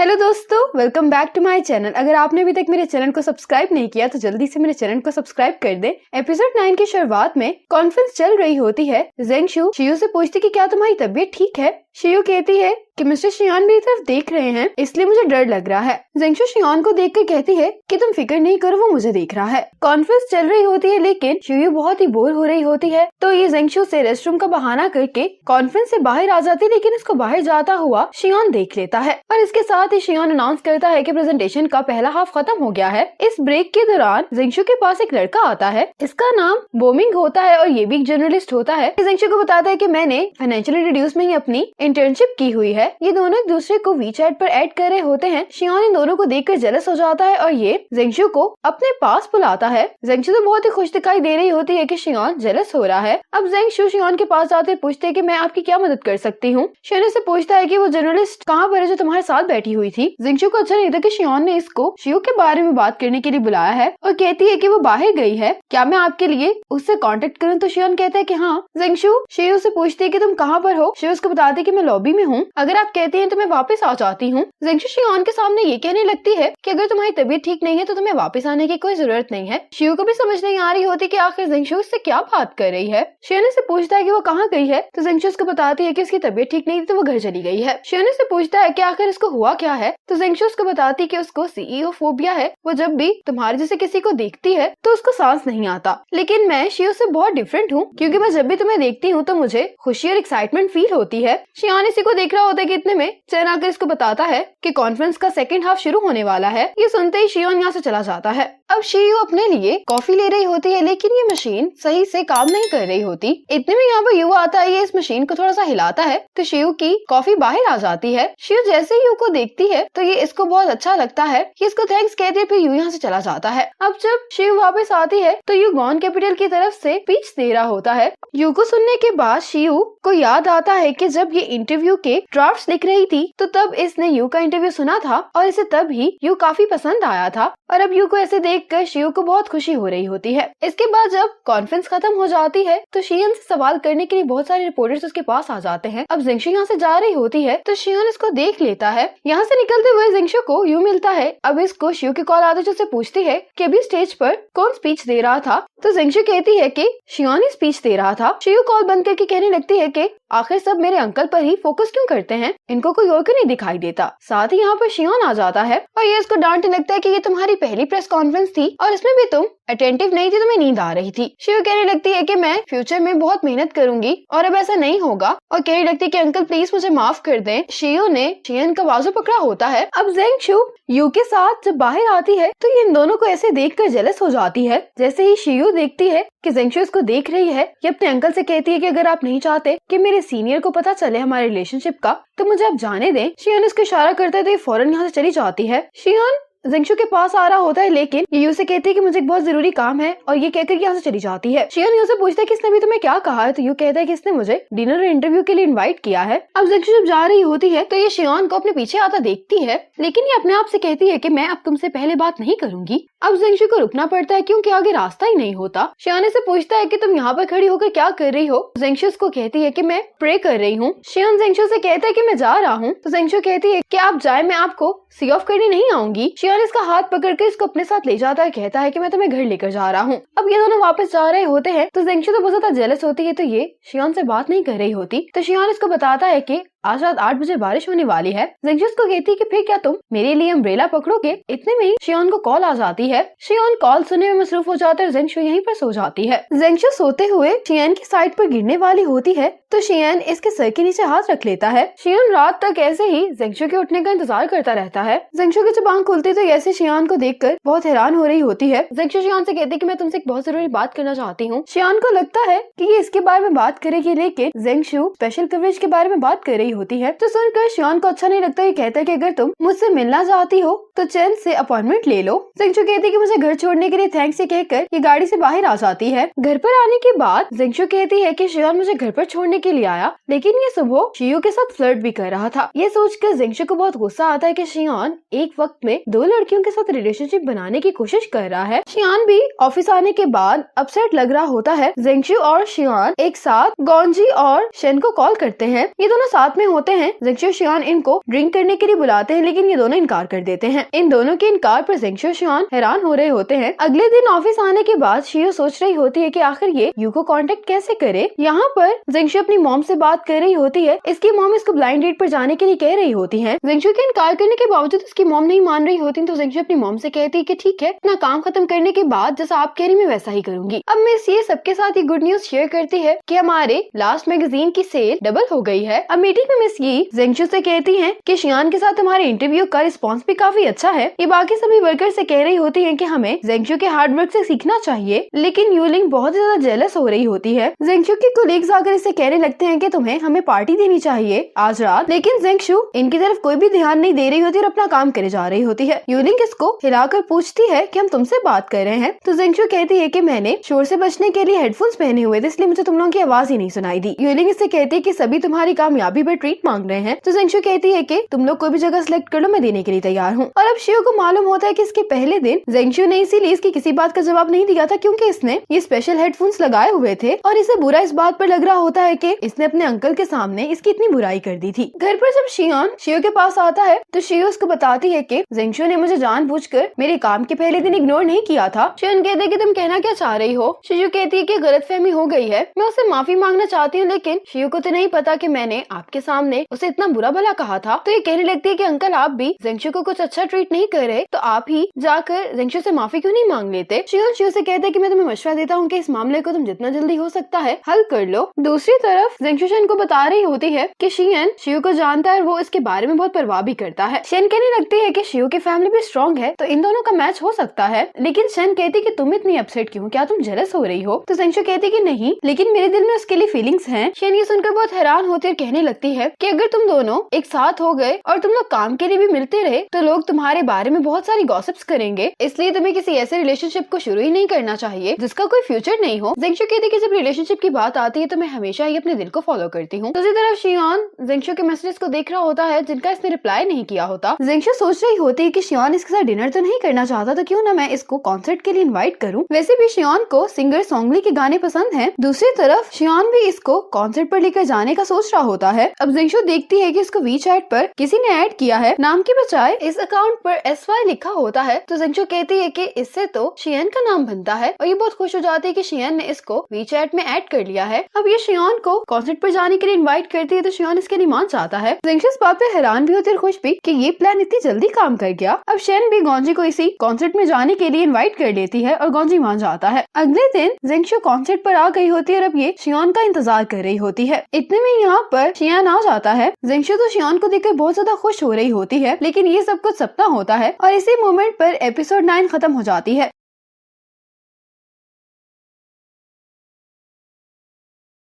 Hello दोस्तों, welcome back to my channel. अगर आपने अभी तक मेरे चैनल को सब्सक्राइब नहीं किया तो जल्दी से मेरे चैनल को सब्सक्राइब कर दे। एपिसोड 9 की शुरुआत में कॉन्फ्रेंस चल रही होती है। ज़ेंगशु शियू से पूछती कि क्या तुम्हारी तबीयत ठीक है। शियू कहती है कि मिस्टर शियान मेरी तरफ देख रहे हैं, इसलिए मुझे डर लग रहा है। ज़ेंगशु शियान को देखकर कहती है कि तुम फिक्र नहीं करो, वो मुझे देख रहा है। कॉन्फ्रेंस चल रही होती है लेकिन शियू बहुत ही बोर हो रही होती है, तो ये ज़ेंगशु से रेस्टरूम का बहाना करके कॉन्फ्रेंस से बाहर आ जाती है, लेकिन इसको बाहर जाता हुआ शियान देख लेता है और इसके साथ ही शियान अनाउंस करता है कि प्रेजेंटेशन का पहला हाफ खत्म हो गया है। इस ब्रेक के दौरान ज़ेंगशु के पास एक लड़का आता है, इसका नाम बोमिंग होता है और ये भी एक जर्नलिस्ट होता है। ज़ेंगशु को बताता है कि मैंने फाइनेंशियल रिड्यूस में ही अपनी इंटर्नशिप की हुई है। ये दोनों एक दूसरे को वीचैट पर ऐड कर रहे होते हैं। शियान इन दोनों को देखकर जेलस हो जाता है और ये ज़ेंगशु को अपने पास बुलाता है। ज़ेंगशु तो बहुत ही खुश दिखाई दे रही होती है कि शियान जेलस हो रहा है। अब ज़ेंगशु शियान के पास आते पूछते है कि मैं आपकी क्या मदद कर सकती हूँ। शियान से पूछता है कि वो जर्नलिस्ट कहाँ पर है जो तुम्हारे साथ बैठी हुई थी। ज़ेंगशु को अच्छा नहीं था कि शियान ने इसको शियू के बारे में बात करने के लिए बुलाया है और कहती है कि वो बाहर गई है, क्या मैं आपके लिए उससे कांटेक्ट करूं। तो शियान कहता है कि हाँ। ज़ेंगशु शियू से पूछती है कि तुम कहाँ पर हो। शियू उसको बताती है कि मैं लॉबी में हूँ, अगर आप कहते हैं तो मैं वापस आ जाती हूँ। ज़ेंगशु शियान के सामने ये कहने लगती है कि अगर तुम्हारी तबीयत ठीक नहीं है तो तुम्हें वापस आने की कोई जरूरत नहीं है। शियू को भी समझ नहीं आ रही होती कि आखिर ज़ेंगशु उससे क्या बात कर रही है। शियान से पूछता है कि वो कहाँ गई है, तो ज़ेंगशु उसको बताती है कि उसकी तबीयत ठीक नहीं थी तो वो घर चली गई है। शियान से पूछता है कि आखिर इसको हुआ क्या है, तो ज़ेंगशु उसको बताती है कि उसको सीईओ फोबिया है। वो जब भी तुम्हारे जैसे किसी को देखती है तो उसको सांस नहीं आता, लेकिन मैं शियू से बहुत डिफरेंट हूँ क्योंकि मैं जब भी तुम्हें देखती हूँ तो मुझे खुशी और एक्साइटमेंट फील होती है। शियान इसी को देख रहा होता है कि इतने में चैन आकर इसको बताता है कि कॉन्फ्रेंस का सेकंड हाफ शुरू होने वाला है। ये सुनते ही शियान यहाँ से चला जाता है। अब शियू अपने लिए कॉफी ले रही होती है लेकिन ये मशीन सही से काम नहीं कर रही होती। इतने में यहाँ पर यू आता है, ये इस मशीन को थोड़ा सा हिलाता है तो शियू की कॉफी बाहर आ जाती है। शियू जैसे ही यू को देखती है तो ये इसको बहुत अच्छा लगता है, ये इसको थैंक्स कहती है, फिर यू यहाँ से चला जाता है। अब जब शियू वापस आती है तो यू गॉन कैपिटल की तरफ से स्पीच दे रहा होता है। यू को सुनने के बाद शियू को याद आता है कि जब ये इंटरव्यू के ड्राफ्ट्स लिख रही थी तो तब इसने यू का इंटरव्यू सुना था और इसे तब ही यू काफी पसंद आया था और अब यू को ऐसे देखकर शियू को बहुत खुशी हो रही होती है। इसके बाद जब कॉन्फ्रेंस खत्म हो जाती है तो शियन से सवाल करने के लिए बहुत सारे रिपोर्टर्स उसके पास आ जाते हैं। अब ज़ेंगशु यहाँ से जा रही होती है तो शियन इसको देख लेता है। यहाँ से निकलते हुए ज़ेंगशु को यू मिलता है। अब इसको शियू की कॉल आती है जो उससे पूछती है कि अभी स्टेज पर कौन स्पीच दे रहा था, तो ज़ेंगशु कहती है कि शियान ही स्पीच दे रहा था। शियू कॉल बंद करके कहने लगती है कि आखिर सब मेरे अंकल पर ही फोकस क्यों करते हैं, इनको कोई और क्यों नहीं दिखाई देता। साथ ही यहाँ पर शियान आ जाता है और ये इसको डांटने लगता है कि ये तुम्हारी पहली प्रेस कॉन्फ्रेंस थी और इसमें भी तुम अटेंटिव नहीं थी, तुम्हें नींद आ रही थी। शियू कहने लगती है कि मैं फ्यूचर में बहुत मेहनत करूंगी और अब ऐसा नहीं होगा और कहने लगती है कि अंकल प्लीज मुझे माफ कर दें। शियू ने शियन का बाजू पकड़ा होता है। अब ज़ेंगशु यू के साथ जब बाहर आती है तो ये इन दोनों को ऐसे देखकर जेलस हो जाती है। जैसे ही शियू देखती है कि ज़ेंगशु इसको देख रही है, ये अपने अंकल से कहती है कि अगर आप नहीं चाहते कि मेरे सीनियर को पता चले हमारे रिलेशनशिप का तो मुझे आप जाने दें। शियन इसको इशारा करता है तो ये फौरन यहाँ से चली जाती है। शियन ज़ेंगशु के पास आ रहा होता है लेकिन ये यू से कहती है कि मुझे एक बहुत जरूरी काम है और ये कहकर यहाँ से चली जाती है। शियन यू से पूछता है कि इसने भी तुम्हें क्या कहा है, तो यू कहता है कि इसने मुझे डिनर और इंटरव्यू के लिए इनवाइट किया है। अब ज़ेंगशु जब जा रही होती है तो ये शियन को अपने पीछे आता देखती है लेकिन ये अपने आप से कहती है कि मैं अब तुमसे पहले बात नहीं करूंगी। अब ज़ेंगशु को रुकना पड़ता है क्योंकि आगे रास्ता ही नहीं होता। शियन से पूछता है कि तुम यहाँ पर खड़ी होकर क्या कर रही हो। ज़ेंगशु उसको कहती है कि मैं प्रे कर रही हूँ। शियन ज़ेंगशु से कहता है कि मैं जा रहा हूँ, तो ज़ेंगशु कहती है कि आप जाए, मैं आपको सी ऑफ करने नहीं आऊंगी। शियन इसका हाथ पकड़कर इसको अपने साथ ले जाता है, कहता है कि मैं तुम्हें घर लेकर जा रहा हूँ। अब ये दोनों वापस जा रहे होते हैं तो ज़ेंगशु तो बहुत ज्यादा जेलस होती है, तो ये शियन से बात नहीं कर रही होती। तो शियन इसको बताता है कि आज रात 8 बजे बारिश होने वाली है। ज़ेंगशु को कहती है कि फिर क्या तुम मेरे लिए अम्ब्रेला पकड़ोगे। इतने में ही शियन को कॉल आ जाती है। शियन कॉल सुनने में मसरूफ हो जाता है और ज़ेंगशु यहीं पर सो जाती है। ज़ेंगशु सोते हुए शियन की साइड पर गिरने वाली होती है तो शियन इसके सर के नीचे हाथ रख लेता है। शियन रात तक ऐसे ही ज़ेंगशु के उठने का इंतजार करता रहता है। ज़ेंगशु की जब आंख खुलती तो ऐसे शियन को देखकर बहुत हैरान हो रही होती है। ज़ेंगशु शियन से कहती है कि मैं तुमसे एक बहुत जरूरी बात करना चाहती हूँ। शियन को लगता है कि ये इसके बारे में बात करेगी लेकिन ज़ेंगशु स्पेशल कवरेज के बारे में बात कर रही होती है। तो सुनकर शियन को अच्छा नहीं लगता। ये कहता है कि अगर तुम मुझसे मिलना चाहती हो तो चैन से अपॉइंटमेंट ले लो। ज़ेंगशु कहती है कि मुझे घर छोड़ने के लिए थैंक्स कहकर ये गाड़ी से बाहर आ जाती है। घर पर आने के बाद ज़ेंगशु कहती है कि शियन मुझे घर पर छोड़ने के लिए आया लेकिन ये सुबह शियू के साथ फ्लर्ट भी कर रहा था। ये सोचकर ज़ेंगशु को बहुत गुस्सा आता है कि शियन एक वक्त में 2 लड़कियों के साथ रिलेशनशिप बनाने की कोशिश कर रहा है। शियन भी ऑफिस आने के बाद अपसेट लग रहा होता है। ज़ेंगशु और शियन एक साथ गॉन्जी और शेन को कॉल करते हैं। ये दोनों साथ में होते हैं, जेंगशु और शियान इनको ड्रिंक करने के लिए बुलाते हैं, लेकिन ये दोनों इनकार कर देते हैं। इन दोनों के इनकार पर जेंगशु और शियान हैरान हो रहे होते हैं। अगले दिन ऑफिस आने के बाद शियो सोच रही होती है कि आखिर ये यू को कांटेक्ट कैसे करे। यहाँ पर जेंगशु अपनी मॉम से बात कर रही होती है। इसकी मॉम इसको ब्लाइंड डेट पर जाने के लिए कह रही होती है। जेंगशु के इनकार करने के बावजूद उसकी मॉम नहीं मान रही होती, तो जेंगशु अपनी मॉम से कहती है कि ठीक है, अपना काम खत्म करने के बाद जैसा आप कह रही मैं वैसा ही करूंगी। अब मिस ये सबके साथ ये गुड न्यूज शेयर करती है कि हमारे लास्ट मैगजीन की सेल डबल हो गई है। अब मीटिंग में मिस ये जेंगशु से कहती है कि शियान के साथ हमारे इंटरव्यू का रिस्पॉन्स भी काफी अच्छा है। ये बाकी सभी वर्कर से कह रही होती है कि हमें जेंगशु के हार्ड वर्क से सीखना चाहिए, लेकिन यूलिंग बहुत ज्यादा जेलस हो रही होती है। जेंगशु के कोलीग्स आकर इसे कहने लगते हैं कि तुम्हें हमें पार्टी देनी चाहिए आज रात, लेकिन जेंगशु इनकी तरफ कोई भी ध्यान नहीं दे रही होती और अपना काम करे जा रही होती है। यूलिंग इसको हिलाकर पूछती है कि हम तुमसे बात कर रहे हैं, तो जेंगशु कहती है कि मैंने शोर से बचने के लिए हेडफोन्स पहने हुए थे, इसलिए मुझे तुम लोगों की आवाज ही नहीं सुनाई दी। यूलिंग इससे कहती है कि सभी तुम्हारी कामयाबी पर ट्रीट मांग रहे हैं, तो जेंगशु कहती है कि तुम लोग कोई भी जगह सिलेक्ट कर लो, मैं देने के लिए तैयार हूँ। और अब शियो को मालूम होता है कि इसके पहले दिन जेंगशु ने इसीलिए इसकी किसी बात का जवाब नहीं दिया था, क्योंकि इसने ये स्पेशल हेडफोन्स लगाए हुए थे और इसे बुरा इस बात पर लग रहा होता है कि इसने अपने अंकल के सामने इसकी इतनी बुराई कर दी थी। घर पर जब शियान शियो के पास आता है तो शियो उसको बताती है कि जेंगशु ने मुझे जानबूझकर मेरे काम के पहले दिन इग्नोर नहीं किया था। शियान कहते कि तुम कहना क्या चाह रही हो। शियो कहती है कि गलतफहमी हो गई है, मैं उससे माफी मांगना चाहती हूँ, लेकिन शियो को तो नहीं पता कि मैंने आपके सामने उसे इतना बुरा भला कहा था। तो ये कहने लगती है कि अंकल आप भी जेंगशु को कुछ अच्छा ट्रीट नहीं कर रहे, तो आप ही जाकर जेंगशु से माफी क्यों नहीं मांग लेते। शियान शियो से कहते हैं कि मैं तुम्हें मशवरा देता हूँ कि इस मामले को तुम जितना जल्दी हो सकता है हल कर लो। दूसरी तरफ जेंगशु शियन को बता रही होती है कि शियन शियो को जानता है और वो इसके बारे में बहुत परवाह भी करता है। शियन कहने लगती है कि शियो की फैमिली भी स्ट्रॉन्ग है, तो इन दोनों का मैच हो सकता है, लेकिन शियन कहती कि तुम इतनी अपसेट क्यों, क्या तुम जेलस हो रही हो। तो जेंगशु कहती कि नहीं, लेकिन मेरे दिल में उसके लिए फीलिंग्स हैं। शियन ये सुनकर बहुत हैरान होती है और कहने लगती है कि अगर तुम दोनों एक साथ हो गए और तुम लोग काम के लिए भी मिलते रहे तो लोग तुम्हारे बारे में बहुत सारी गॉसिप्स करेंगे, इसलिए तुम्हें किसी ऐसे रिलेशनशिप को शुरू ही नहीं करना चाहिए जिसका कोई फ्यूचर नहीं हो। जेंगशु कहती कि जब रिलेशनशिप की बात आती है तो मैं हमेशा ही अपने दिल को फॉलो करती हूँ। दूसरी तरफ शियान जेंगशु के मैसेजेस को देख रहा होता है जिनका इसने रिप्लाई नहीं किया होता। जेंगशु सोच रही होती है कि शियान इसके साथ डिनर तो नहीं करना चाहता, तो क्यों ना मैं इसको कॉन्सर्ट के लिए इनवाइट करूं। वैसे भी शियान को सिंगर सोंगली के गाने पसंद हैं। दूसरी तरफ शियान भी इसको कॉन्सर्ट पर लेकर जाने का सोच रहा होता है। अब जेंगशु देखती है कि इसको वीचैट पर किसी ने ऐड किया है, नाम के बजाय इस अकाउंट पर SY लिखा होता है। तो जेंगशु कहती है कि इससे तो शियान का नाम बनता है और ये बहुत खुश हो जाती है कि शियान ने इसको वीचैट में ऐड कर लिया है। अब ये शियान को कॉन्सर्ट पर जाने के लिए इनवाइट करती है, तो शियान इसके लिए मान चाहता है। जेंगशु इस बात पे हैरान भी होती है और खुश भी कि ये प्लान इतनी जल्दी काम कर गया। अब शेन भी गॉन्जी को इसी कॉन्सर्ट में जाने के लिए इनवाइट कर लेती है और गॉन्जी मान जाता है। अगले दिन जेंगशु कॉन्सर्ट पर आ गई होती है और अब ये शियान का इंतजार कर रही होती है। इतने में यहाँ पर शियान आ जाता है। जेंगशु तो शियान को देखकर बहुत ज्यादा खुश हो रही होती है, लेकिन ये सब कुछ सपना होता है और इसी मोमेंट पर एपिसोड 9 खत्म हो जाती है।